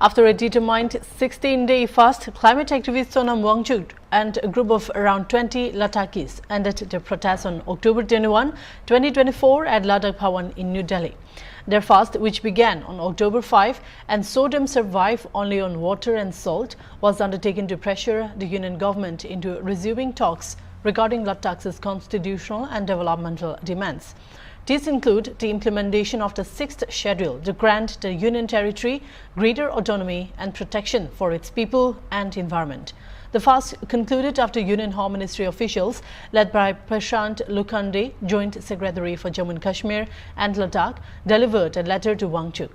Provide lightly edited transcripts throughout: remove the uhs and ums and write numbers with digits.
After a determined 16-day fast, climate activist Sonam Wangchuk and a group of around 20 Ladakhis ended their protest on October 21, 2024 at Ladakh Bhawan in New Delhi. Their fast, which began on October 5 and saw them survive only on water and salt, was undertaken to pressure the union government into resuming talks regarding Ladakh's constitutional and developmental demands. These include the implementation of the 6th schedule to grant the union territory greater autonomy and protection for its people and environment. The fast concluded after Union Home Ministry officials led by Prashant Lukhande, Joint Secretary for Jammu and Kashmir and Ladakh, delivered a letter to Wangchuk.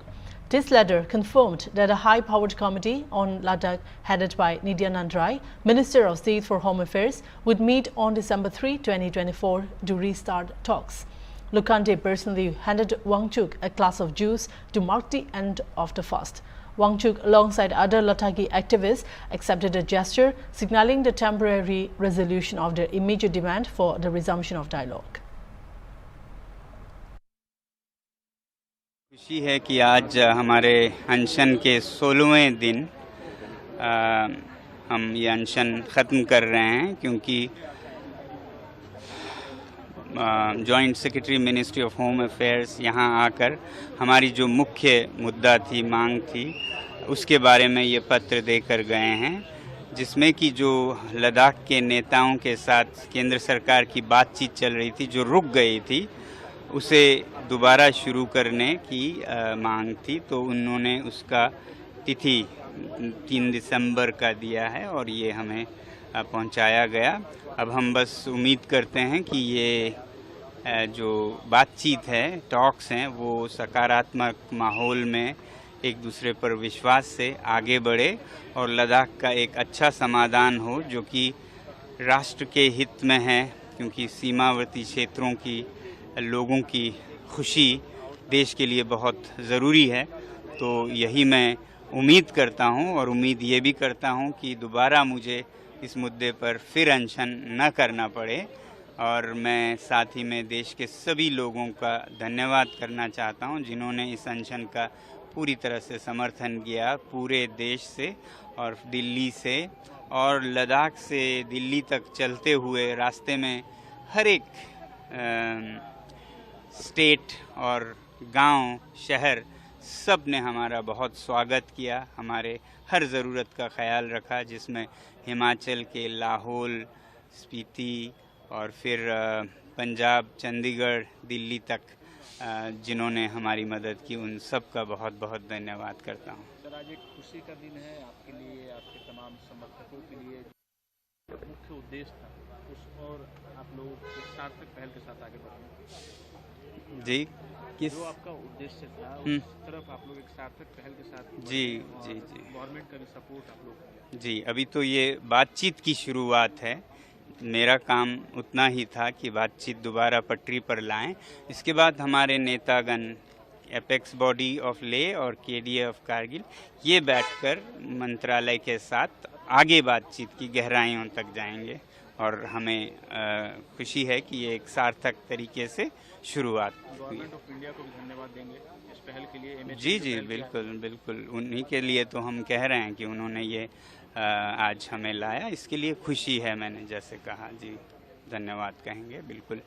This letter confirmed that a high-powered committee on Ladakh headed by Nityanand Rai, Minister of State for Home Affairs, would meet on December 3, 2024 to restart talks. Lukhande personally handed Wangchuk a glass of juice to mark the end of the fast. Wangchuk, alongside other Ladakhi activists, accepted a gesture signaling the temporary resolution of their immediate demand for the resumption of dialogue. खुशी है कि आज हमारे अनशन के 16वें दिन हम ये अनशन ख़त्म कर रहे हैं, क्योंकि joint secretary ministry of home affairs यहाँ आकर हमारी जो मुख्य मुद्दा थी, मांग थी, उसके बारे में ये पत्र देकर गए हैं, जिसमें कि जो लद्दाख के नेताओं के साथ केंद्र सरकार की बातचीत चल रही थी, जो रुक गई थी, उसे दोबारा शुरू करने की मांग थी। तो उन्होंने उसका तिथि 3 दिसंबर का दिया है और ये हमें पहुंचाया गया। अब हम बस उम्मीद करते हैं कि ये जो बातचीत है, टॉक्स हैं, वो सकारात्मक माहौल में एक दूसरे पर विश्वास से आगे बढ़े और लद्दाख का एक अच्छा समाधान हो, जो कि राष्ट्र के हित में है, क्योंकि सीमावर्ती क्षेत्रों की लोगों की खुशी देश के लिए बहुत ज़रूरी है। तो यही मैं उम्मीद करता हूं और उम्मीद ये भी करता हूं कि दोबारा मुझे इस मुद्दे पर फिर अनशन न करना पड़े। और मैं साथ ही में देश के सभी लोगों का धन्यवाद करना चाहता हूं, जिन्होंने इस अनशन का पूरी तरह से समर्थन किया, पूरे देश से और दिल्ली से और लद्दाख से दिल्ली तक चलते हुए रास्ते में हर एक स्टेट और गांव, शहर, सब ने हमारा बहुत स्वागत किया, हमारे हर ज़रूरत का ख्याल रखा, जिसमें हिमाचल के लाहौल, स्पीति और फिर पंजाब, चंडीगढ़, दिल्ली तक जिन्होंने हमारी मदद की, उन सब का बहुत बहुत धन्यवाद करता हूँ। सर, आज एक खुशी का दिन है आपके लिए, आपके तमाम समर्थकों के लिए। मुख्य उद्देश्य था उस और आप लोग एक सार्थक पहल के साथ आगे बढ़े। जी, किस जो आपका उद्देश्य था उस तरफ आप लोग एक सार्थक पहल के साथ जी गवर्नमेंट का भी सपोर्ट आप लोग जी, अभी तो ये बातचीत की शुरुआत है। मेरा काम उतना ही था कि बातचीत दोबारा पटरी पर लाएं। इसके बाद हमारे नेतागण एपेक्स बॉडी ऑफ ले और केडीए ऑफ कारगिल ये बैठकर मंत्रालय के साथ आगे बातचीत की गहराइयों तक जाएंगे और हमें खुशी है कि ये एक सार्थक तरीके से शुरुआत हुई। गवर्नमेंट ऑफ इंडिया को भी धन्यवाद देंगे इस पहल के लिए। जी, बिल्कुल बिल्कुल, उन्हीं के लिए तो हम कह रहे हैं कि उन्होंने ये आज हमें लाया, इसके लिए खुशी है। मैंने जैसे कहा, जी धन्यवाद कहेंगे बिल्कुल।